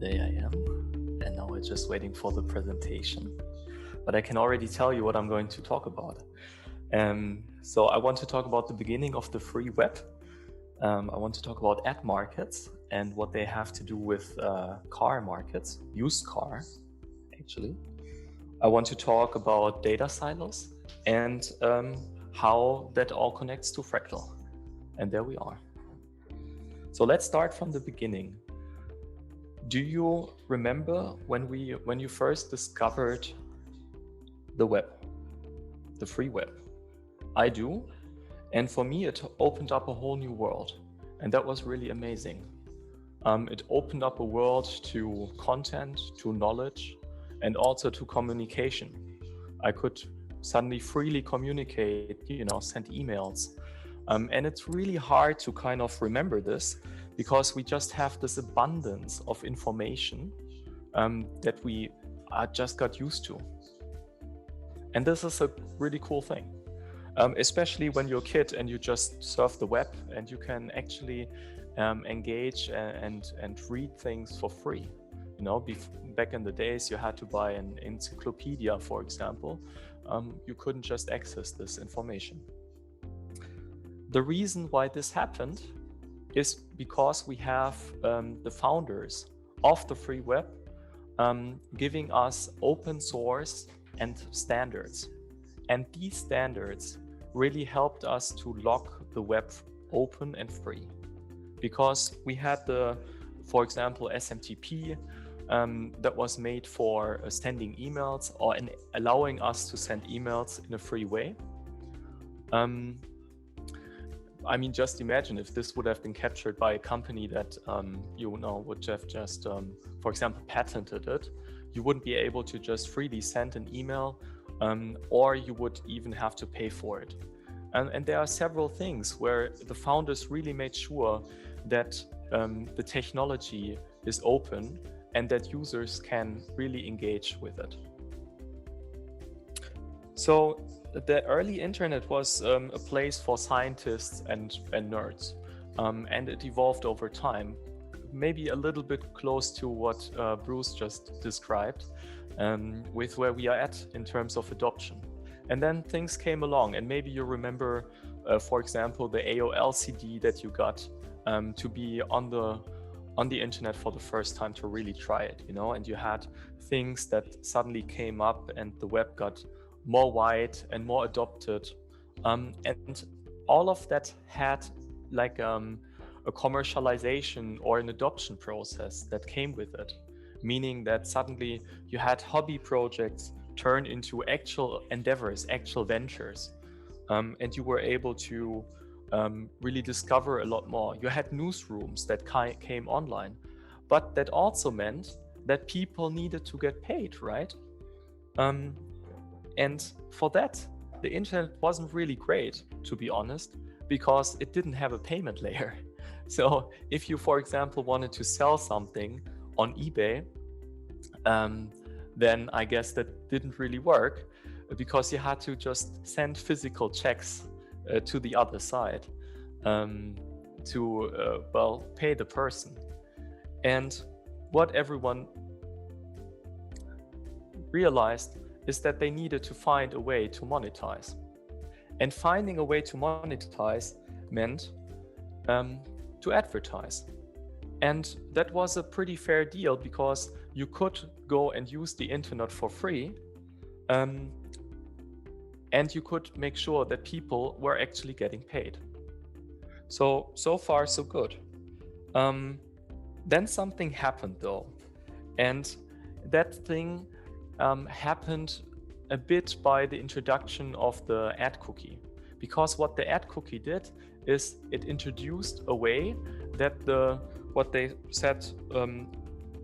There I am. And now we're just waiting for the presentation. But I can already tell you what I'm going to talk about. So I want to talk about the beginning of the free web. I want to talk about ad markets and what they have to do with car markets, used car, actually. I want to talk about data silos and how that all connects to Fractal. And there we are. So let's start from the beginning. Do you remember when you first discovered the web, the free web? I do. And for me, it opened up a whole new world. And that was really amazing. It opened up a world to content, to knowledge, and also to communication. I could suddenly freely communicate, send emails. And it's really hard to kind of remember this because we just have this abundance of information that we just got used to. And this is a really cool thing, especially when you're a kid and you just surf the web and you can actually engage and read things for free. Back in the days, you had to buy an encyclopedia, for example. You couldn't just access this information. The reason why this happened is because we have the founders of the free web giving us open source and standards. And these standards really helped us to lock the web open and free. Because we had for example, SMTP that was made for sending emails or allowing us to send emails in a free way. Just imagine if this would have been captured by a company that would have just, for example, patented it. You wouldn't be able to just freely send an email, or you would even have to pay for it. And there are several things where the founders really made sure that the technology is open and that users can really engage with it. So the early internet was a place for scientists and nerds, and it evolved over time, maybe a little bit close to what Bruce just described, with where we are at in terms of adoption. And then things came along, and maybe you remember, for example, the AOL CD that you got to be on the internet for the first time, to really try it, and you had things that suddenly came up and the web got more wide and more adopted, and all of that had like a commercialization or an adoption process that came with it, meaning that suddenly you had hobby projects turn into actual endeavors, actual ventures, and you were able to really discover a lot more. You had newsrooms that came online, but that also meant that people needed to get paid, right? And for that, the internet wasn't really great, to be honest, because it didn't have a payment layer. So if you, for example, wanted to sell something on eBay, then I guess that didn't really work, because you had to just send physical checks to the other side to pay the person. And what everyone realized is that they needed to find a way to monetize. And finding a way to monetize meant to advertise. And that was a pretty fair deal, because you could go and use the internet for free, and you could make sure that people were actually getting paid. So far, so good. Then something happened though. And that thing happened a bit by the introduction of the ad cookie. Because what the ad cookie did is it introduced a way that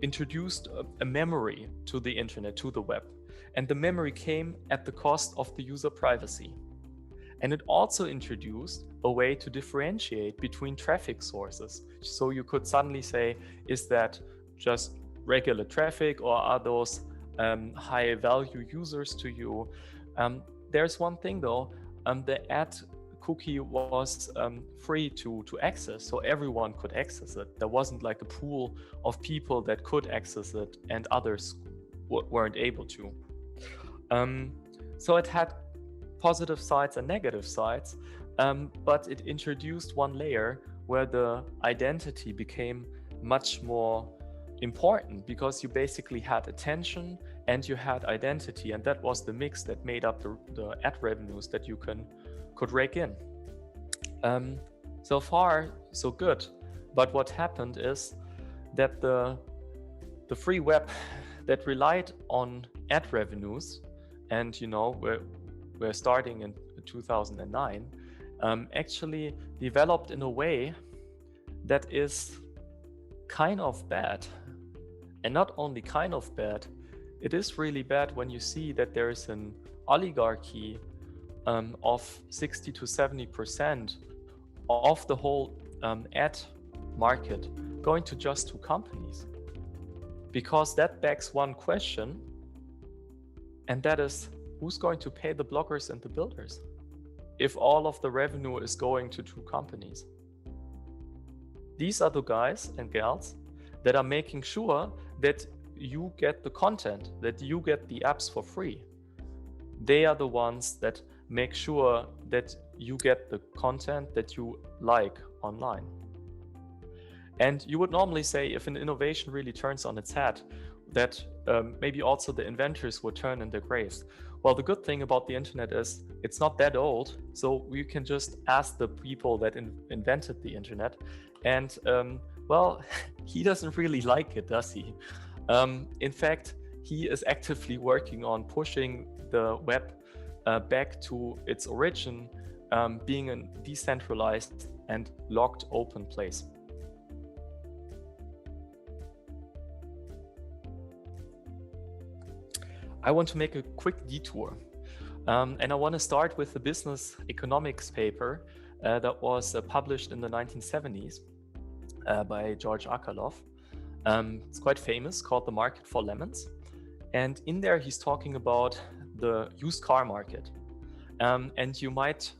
introduced a memory to the internet, to the web. And the memory came at the cost of the user privacy. And it also introduced a way to differentiate between traffic sources. So you could suddenly say, is that just regular traffic, or are those high value users to you? There's one thing though, the ad cookie was free to access, so everyone could access it. There wasn't like a pool of people that could access it and others weren't able to. So it had positive sides and negative sides, but it introduced one layer where the identity became much more important, because you basically had attention and you had identity, and that was the mix that made up the ad revenues that you could rake in. So far so good, but what happened is that the free web that relied on ad revenues, and we're starting in 2009, actually developed in a way that is kind of bad. And not only kind of bad, it is really bad when you see that there is an oligarchy of 60 to 70% of the whole ad market going to just two companies. Because that begs one question, and that is, who's going to pay the bloggers and the builders if all of the revenue is going to two companies? These are the guys and gals that are making sure that you get the content, that you get the apps for free. They are the ones that make sure that you get the content that you like online. And you would normally say, if an innovation really turns on its head, that maybe also the inventors would turn in their graves. Well, the good thing about the internet is it's not that old, so we can just ask the people that invented the internet. And well, he doesn't really like it, does he? In fact, he is actively working on pushing the web back to its origin, being a decentralized and locked open place. I want to make a quick detour, and I want to start with the business economics paper that was published in the 1970s by George Akerlof. It's quite famous, called The Market for Lemons. And in there, he's talking about the used car market. And you might,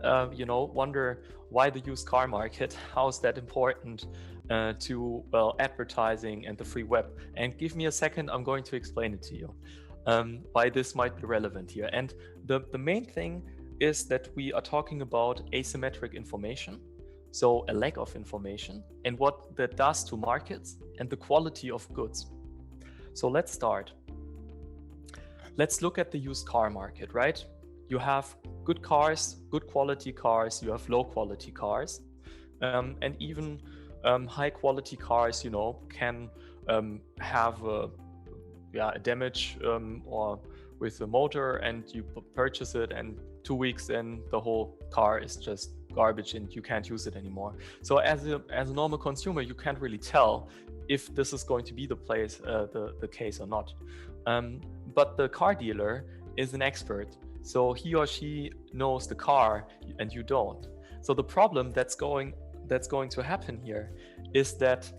wonder why the used car market, how is that important to, well, advertising and the free web? And give me a second, I'm going to explain it to you. Why this might be relevant here. And the main thing is that we are talking about asymmetric information, so a lack of information, and what that does to markets and the quality of goods. So let's start. Let's look at the used car market, right? You have good cars, good quality cars, you have low quality cars, and even high quality cars, can have a damage or with the motor, and you purchase it, and 2 weeks in, the whole car is just garbage and you can't use it anymore. So as a normal consumer, you can't really tell if this is going to be the case or not. But the car dealer is an expert, so he or she knows the car and you don't. So the problem that's going to happen here is that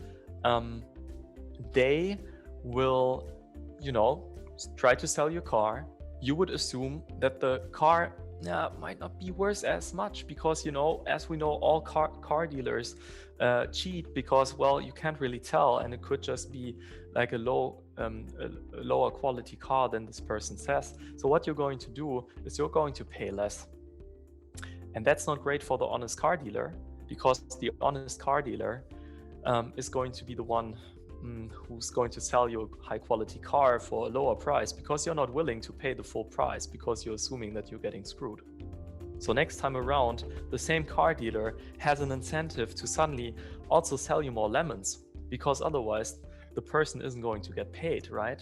they will try to sell your car. You would assume that the car might not be worth as much, because as we know, all car dealers cheat, because, well, you can't really tell, and it could just be like a lower quality car than this person says. So what you're going to do is you're going to pay less, and that's not great for the honest car dealer, because the honest car dealer is going to be the one who's going to sell you a high quality car for a lower price, because you're not willing to pay the full price, because you're assuming that you're getting screwed. So next time around, the same car dealer has an incentive to suddenly also sell you more lemons, because otherwise the person isn't going to get paid, right?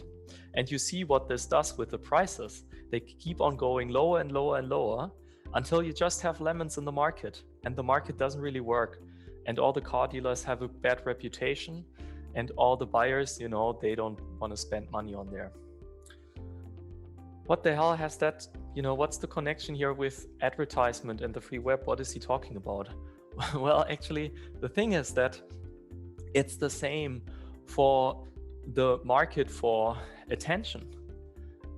And you see what this does with the prices. They keep on going lower and lower and lower until you just have lemons in the market, and the market doesn't really work, and all the car dealers have a bad reputation. And all the buyers, they don't want to spend money on there. What the hell has that, what's the connection here with advertisement and the free web? What is he talking about? Well, actually, the thing is that it's the same for the market for attention.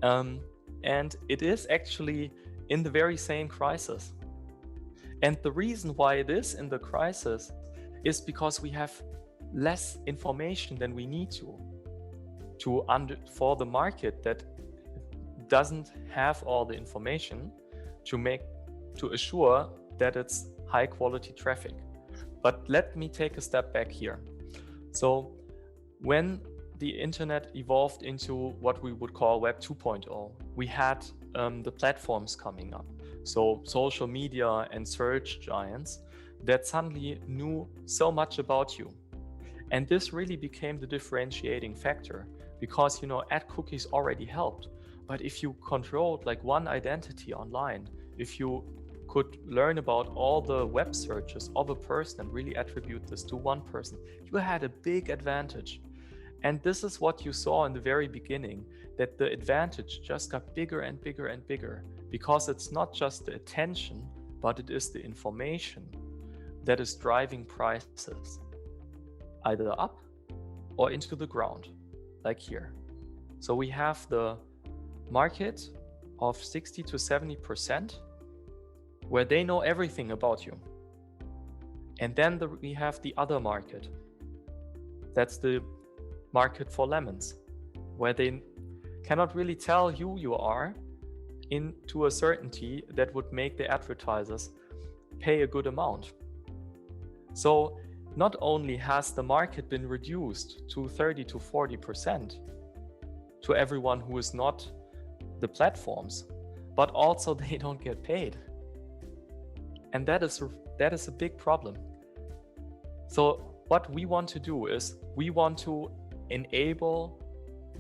And it is actually in the very same crisis. And the reason why it is in the crisis is because we have less information than we need for the market that doesn't have all the information to assure that it's high quality traffic. But let me take a step back here. So when the internet evolved into what we would call Web 2.0, we had the platforms coming up. So social media and search giants that suddenly knew so much about you. And this really became the differentiating factor because, ad cookies already helped. But if you controlled like one identity online, if you could learn about all the web searches of a person and really attribute this to one person, you had a big advantage. And this is what you saw in the very beginning, that the advantage just got bigger and bigger and bigger, because it's not just the attention, but it is the information that is driving prices, either up or into the ground, like here. So we have the market of 60 to 70%, where they know everything about you. And then we have the other market. That's the market for lemons, where they cannot really tell who you are into a certainty that would make the advertisers pay a good amount. So not only has the market been reduced to 30 to 40% to everyone who is not the platforms, but also they don't get paid. And that is a big problem. So what we want to do is we want to enable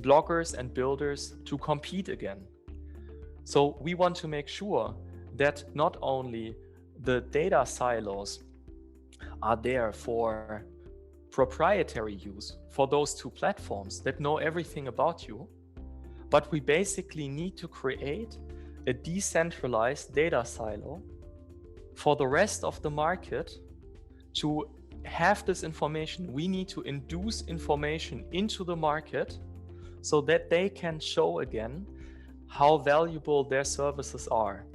bloggers and builders to compete again. So we want to make sure that not only the data silos are there for proprietary use for those two platforms that know everything about you, but we basically need to create a decentralized data silo for the rest of the market to have this information. We need to induce information into the market so that they can show again how valuable their services are,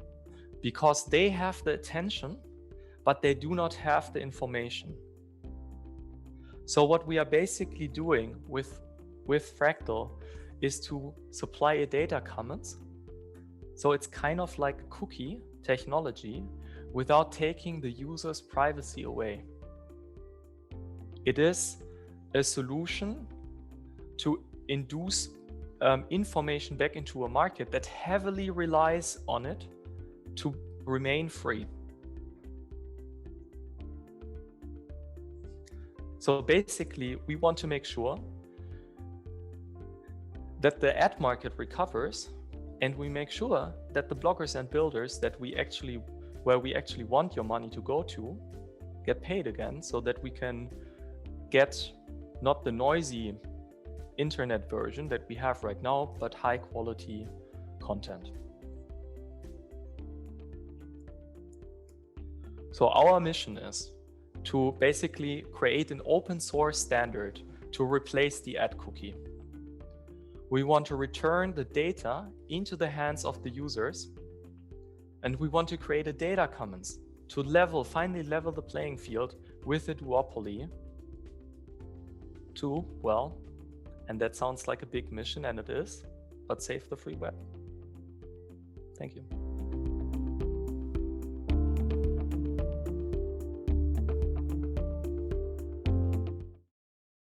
because they have the attention, but they do not have the information. So what we are basically doing with Fractal is to supply a data commons. So it's kind of like a cookie technology without taking the user's privacy away. It is a solution to induce information back into a market that heavily relies on it to remain free. So basically, we want to make sure that the ad market recovers, and we make sure that the bloggers and builders where we actually want your money to go to get paid again, so that we can get not the noisy internet version that we have right now, but high quality content. So our mission is to basically create an open source standard to replace the ad cookie. We want to return the data into the hands of the users, and we want to create a data commons to finally level the playing field with a duopoly to, and that sounds like a big mission, and it is, but save the free web. Thank you.